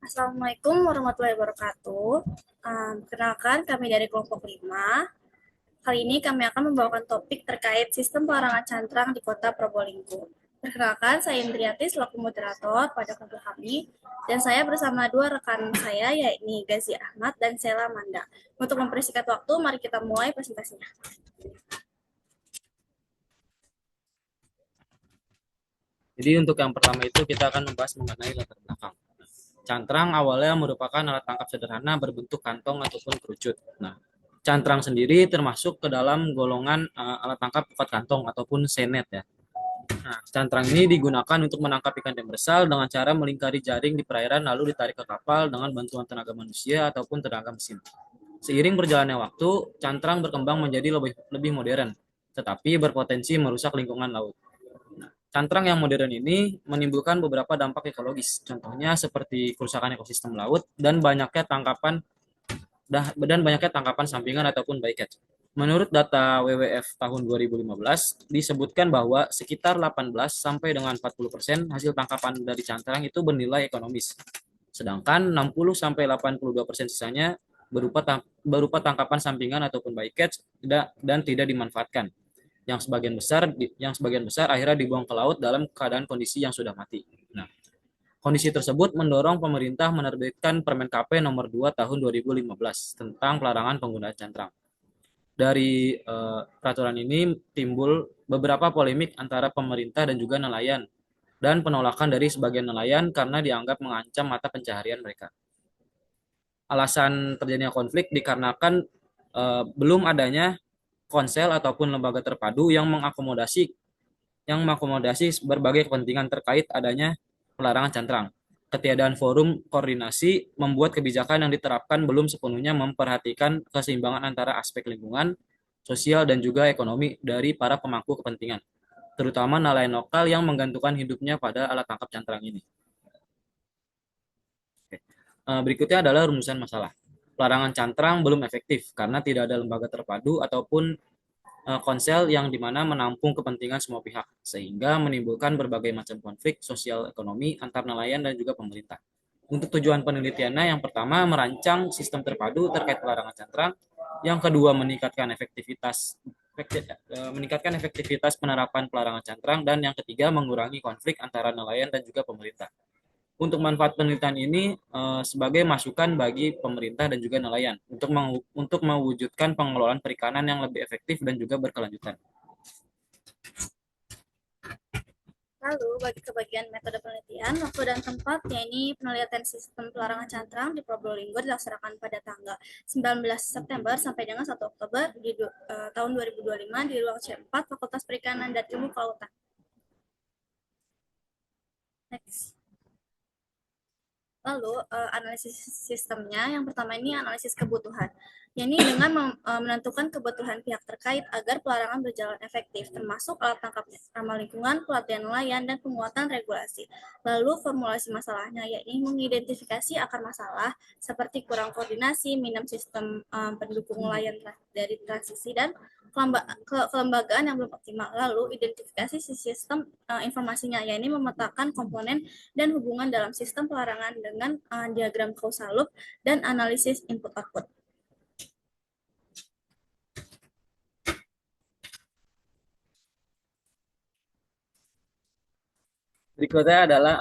Assalamualaikum warahmatullahi wabarakatuh. Perkenalkan, kami dari kelompok 5. Kali ini kami akan membawakan topik terkait sistem pelarangan cantrang di Kota Probolinggo. Perkenalkan, saya Indriati selaku moderator pada kelompok kami, dan saya bersama dua rekan saya, yakni Gazi Ahmad dan Sela Manda. Untuk mempersingkat waktu, mari kita mulai presentasinya. Jadi untuk yang pertama itu kita akan membahas mengenai latar belakang. Cantrang awalnya merupakan alat tangkap sederhana berbentuk kantong ataupun kerucut. Nah, cantrang sendiri termasuk ke dalam golongan alat tangkap tepat kantong ataupun senet ya. Nah, cantrang ini digunakan untuk menangkap ikan demersal dengan cara melingkari jaring di perairan lalu ditarik ke kapal dengan bantuan tenaga manusia ataupun tenaga mesin. Seiring berjalannya waktu, cantrang berkembang menjadi lebih modern, tetapi berpotensi merusak lingkungan laut. Cantrang yang modern ini menimbulkan beberapa dampak ekologis, contohnya seperti kerusakan ekosistem laut dan banyaknya tangkapan sampingan ataupun bycatch. Menurut data WWF tahun 2015, disebutkan bahwa sekitar 18 sampai dengan 40% hasil tangkapan dari cantrang itu bernilai ekonomis. Sedangkan 60 sampai 82% sisanya berupa tangkapan sampingan ataupun bycatch dan tidak dimanfaatkan yang sebagian besar akhirnya dibuang ke laut dalam keadaan kondisi yang sudah mati. Nah, kondisi tersebut mendorong pemerintah menerbitkan Permen KP nomor 2 tahun 2015 tentang pelarangan penggunaan cantrang. Dari peraturan ini timbul beberapa polemik antara pemerintah dan juga nelayan dan penolakan dari sebagian nelayan karena dianggap mengancam mata pencaharian mereka. Alasan terjadinya konflik dikarenakan belum adanya konsel ataupun lembaga terpadu yang mengakomodasi berbagai kepentingan terkait adanya pelarangan cantrang. Ketiadaan forum koordinasi membuat kebijakan yang diterapkan belum sepenuhnya memperhatikan keseimbangan antara aspek lingkungan, sosial, dan juga ekonomi dari para pemangku kepentingan, terutama nelayan lokal yang menggantungkan hidupnya pada alat tangkap cantrang ini. Berikutnya adalah rumusan masalah. Pelarangan cantrang belum efektif karena tidak ada lembaga terpadu ataupun konsel yang dimana menampung kepentingan semua pihak, sehingga menimbulkan berbagai macam konflik sosial ekonomi antar nelayan dan juga pemerintah. Untuk tujuan penelitiannya, yang pertama merancang sistem terpadu terkait pelarangan cantrang, yang kedua meningkatkan efektivitas penerapan pelarangan cantrang, dan yang ketiga mengurangi konflik antara nelayan dan juga pemerintah. Untuk manfaat penelitian ini sebagai masukan bagi pemerintah dan juga nelayan untuk mewujudkan pengelolaan perikanan yang lebih efektif dan juga berkelanjutan. Lalu, bagi kebagian metode penelitian, waktu dan tempat, yakni penelitian sistem pelarangan cantrang di Probolinggo dilaksanakan pada tanggal 19 September sampai dengan 1 Oktober di tahun 2025 di ruang C4 Fakultas Perikanan dan Ilmu Kelautan. Next. Lalu analisis sistemnya, yang pertama ini analisis kebutuhan, yakni dengan menentukan kebutuhan pihak terkait agar pelarangan berjalan efektif, termasuk alat tangkap ramah lingkungan, pelatihan nelayan, dan penguatan regulasi. Lalu formulasi masalahnya, yakni mengidentifikasi akar masalah seperti kurang koordinasi, minim sistem pendukung nelayan dari transisi, dan kelembagaan yang belum optimal. Lalu identifikasi sistem informasinya, yakni memetakan komponen dan hubungan dalam sistem pelarangan dengan diagram causal loop dan analisis input-output. Berikutnya adalah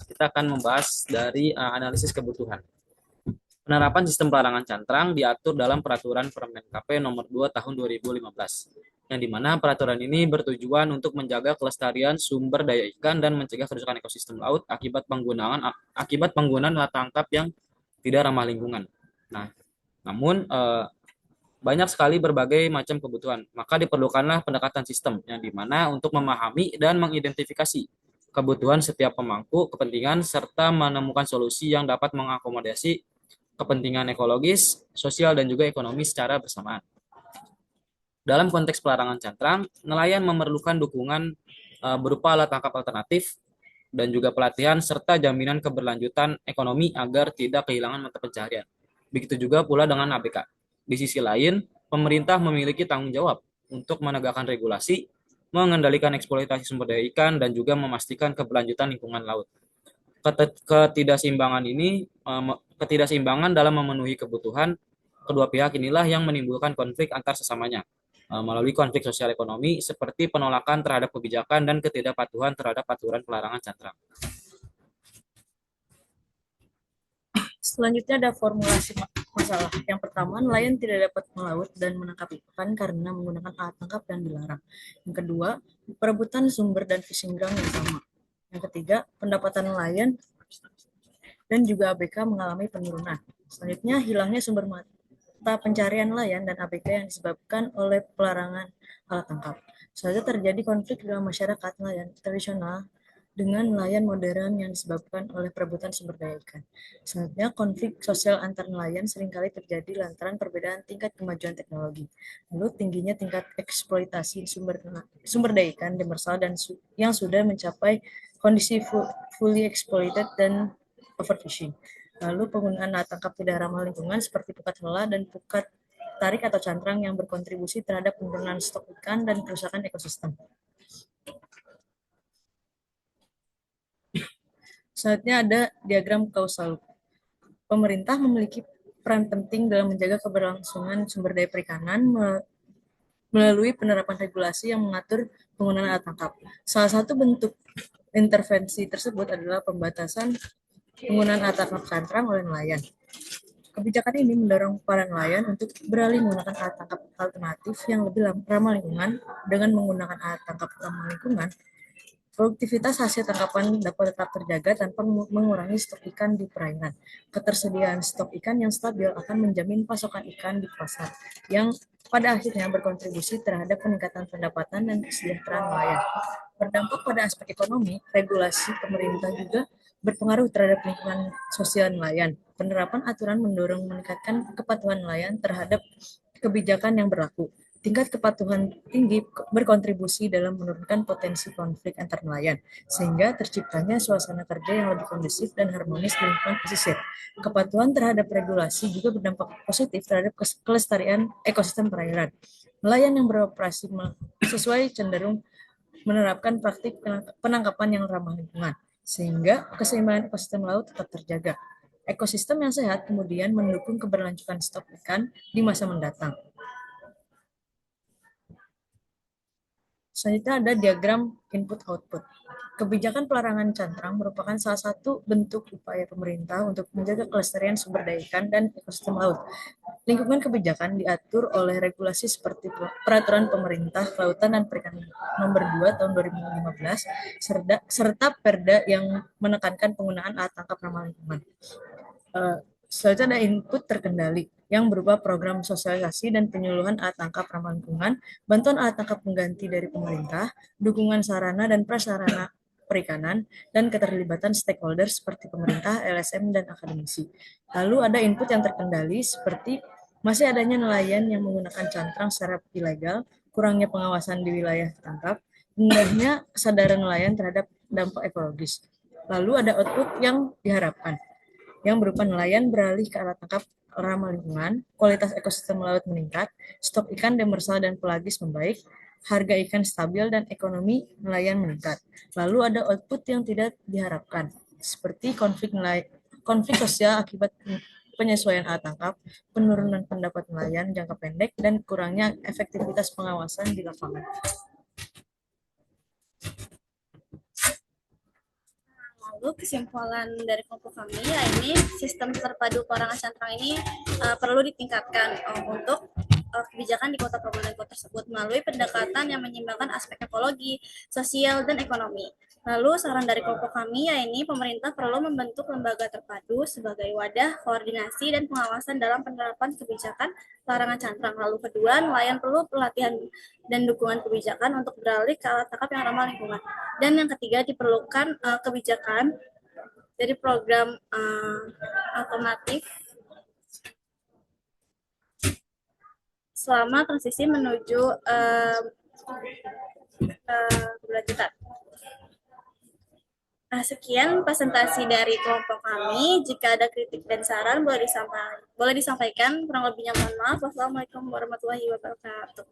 kita akan membahas dari analisis kebutuhan. Penerapan sistem pelarangan cantrang diatur dalam Peraturan Permen KP nomor 2 tahun 2015, yang dimana peraturan ini bertujuan untuk menjaga kelestarian sumber daya ikan dan mencegah kerusakan ekosistem laut akibat penggunaan alat tangkap yang tidak ramah lingkungan. Nah, namun banyak sekali berbagai macam kebutuhan, maka diperlukanlah pendekatan sistem yang dimana untuk memahami dan mengidentifikasi kebutuhan setiap pemangku kepentingan serta menemukan solusi yang dapat mengakomodasi kepentingan ekologis, sosial, dan juga ekonomi secara bersamaan. Dalam konteks pelarangan cantrang, nelayan memerlukan dukungan berupa alat tangkap alternatif dan juga pelatihan serta jaminan keberlanjutan ekonomi agar tidak kehilangan mata pencaharian. Begitu juga pula dengan ABK. Di sisi lain, pemerintah memiliki tanggung jawab untuk menegakkan regulasi, mengendalikan eksploitasi sumber daya ikan, dan juga memastikan keberlanjutan lingkungan laut. Ketidakseimbangan ini ketidakseimbangan dalam memenuhi kebutuhan kedua pihak inilah yang menimbulkan konflik antar sesamanya melalui konflik sosial ekonomi seperti penolakan terhadap kebijakan dan ketidakpatuhan terhadap aturan pelarangan cantrang. Selanjutnya ada formulasi masalah. Yang pertama, nelayan tidak dapat melaut dan menangkap ikan karena menggunakan alat tangkap yang dilarang. Yang kedua, perebutan sumber dan fishing ground yang sama. Yang ketiga, pendapatan nelayan dan juga ABK mengalami penurunan. Selanjutnya, hilangnya sumber mata pencarian nelayan dan ABK yang disebabkan oleh pelarangan alat tangkap. Selanjutnya terjadi konflik dalam masyarakat nelayan tradisional dengan nelayan modern yang disebabkan oleh perebutan sumber daya ikan. Selanjutnya, konflik sosial antar nelayan seringkali terjadi lantaran perbedaan tingkat kemajuan teknologi. Lalu tingginya tingkat eksploitasi sumber daya ikan demersal dan yang sudah mencapai kondisi fully exploited dan overfishing. Lalu penggunaan alat tangkap tidak ramah lingkungan seperti pukat hela dan pukat tarik atau cantrang yang berkontribusi terhadap penurunan stok ikan dan kerusakan ekosistem. Selanjutnya ada diagram kausal. Pemerintah memiliki peran penting dalam menjaga keberlangsungan sumber daya perikanan melalui penerapan regulasi yang mengatur penggunaan alat tangkap. Salah satu bentuk intervensi tersebut adalah pembatasan penggunaan alat tangkap cantrang oleh nelayan. Kebijakan ini mendorong para nelayan untuk beralih menggunakan alat tangkap alternatif yang lebih ramah lingkungan. Dengan menggunakan alat tangkap ramah lingkungan, produktivitas hasil tangkapan dapat tetap terjaga tanpa mengurangi stok ikan di perairan. Ketersediaan stok ikan yang stabil akan menjamin pasokan ikan di pasar, yang pada akhirnya berkontribusi terhadap peningkatan pendapatan dan kesejahteraan nelayan. Berdampak pada aspek ekonomi, regulasi pemerintah juga berpengaruh terhadap lingkungan sosial nelayan. Penerapan aturan mendorong meningkatkan kepatuhan nelayan terhadap kebijakan yang berlaku. Tingkat kepatuhan tinggi berkontribusi dalam menurunkan potensi konflik antar nelayan, sehingga terciptanya suasana kerja yang lebih kondusif dan harmonis di lingkungan pesisir. Kepatuhan terhadap regulasi juga berdampak positif terhadap kelestarian ekosistem perairan. Nelayan yang beroperasi sesuai cenderung menerapkan praktik penangkapan yang ramah lingkungan, sehingga keseimbangan ekosistem laut tetap terjaga. Ekosistem yang sehat kemudian mendukung keberlanjutan stok ikan di masa mendatang. Selanjutnya ada diagram input-output. Kebijakan pelarangan cantrang merupakan salah satu bentuk upaya pemerintah untuk menjaga kelestarian sumber daya ikan dan ekosistem laut. Lingkungan kebijakan diatur oleh regulasi seperti Peraturan Pemerintah Kelautan dan Perikanan Nomor 2 Tahun 2015 serta Perda yang menekankan penggunaan alat tangkap ramah lingkungan. Selanjutnya ada input terkendali yang berupa program sosialisasi dan penyuluhan alat tangkap ramah lingkungan, bantuan alat tangkap pengganti dari pemerintah, dukungan sarana dan prasarana perikanan, dan keterlibatan stakeholder seperti pemerintah, LSM, dan akademisi. Lalu ada input yang terkendali seperti masih adanya nelayan yang menggunakan cantrang secara ilegal, kurangnya pengawasan di wilayah tangkap, rendahnya kesadaran nelayan terhadap dampak ekologis. Lalu ada output yang diharapkan, yang berupa nelayan beralih ke alat tangkap ramah lingkungan, kualitas ekosistem laut meningkat, stok ikan demersal dan pelagis membaik, harga ikan stabil, dan ekonomi nelayan meningkat. Lalu ada output yang tidak diharapkan, seperti konflik sosial akibat penyesuaian alat tangkap, penurunan pendapat nelayan jangka pendek, dan kurangnya efektivitas pengawasan di lapangan. Lalu kesimpulan dari kelompok kami, ya ini sistem terpadu pelarangan cantrang ini perlu ditingkatkan untuk kebijakan di kota Probolinggo tersebut melalui pendekatan yang menyeimbangkan aspek ekologi, sosial, dan ekonomi. Lalu saran dari kelompok kami, ya ini pemerintah perlu membentuk lembaga terpadu sebagai wadah koordinasi dan pengawasan dalam penerapan kebijakan pelarangan cantrang. Lalu kedua, nelayan perlu pelatihan dan dukungan kebijakan untuk beralih ke alat tangkap yang ramah lingkungan. Dan yang ketiga, diperlukan kebijakan dari program alternatif selama transisi menuju keberlanjutan. Nah, sekian presentasi dari kelompok kami. Jika ada kritik dan saran boleh disampaikan. Kurang lebihnya mohon maaf. Wassalamualaikum warahmatullahi wabarakatuh.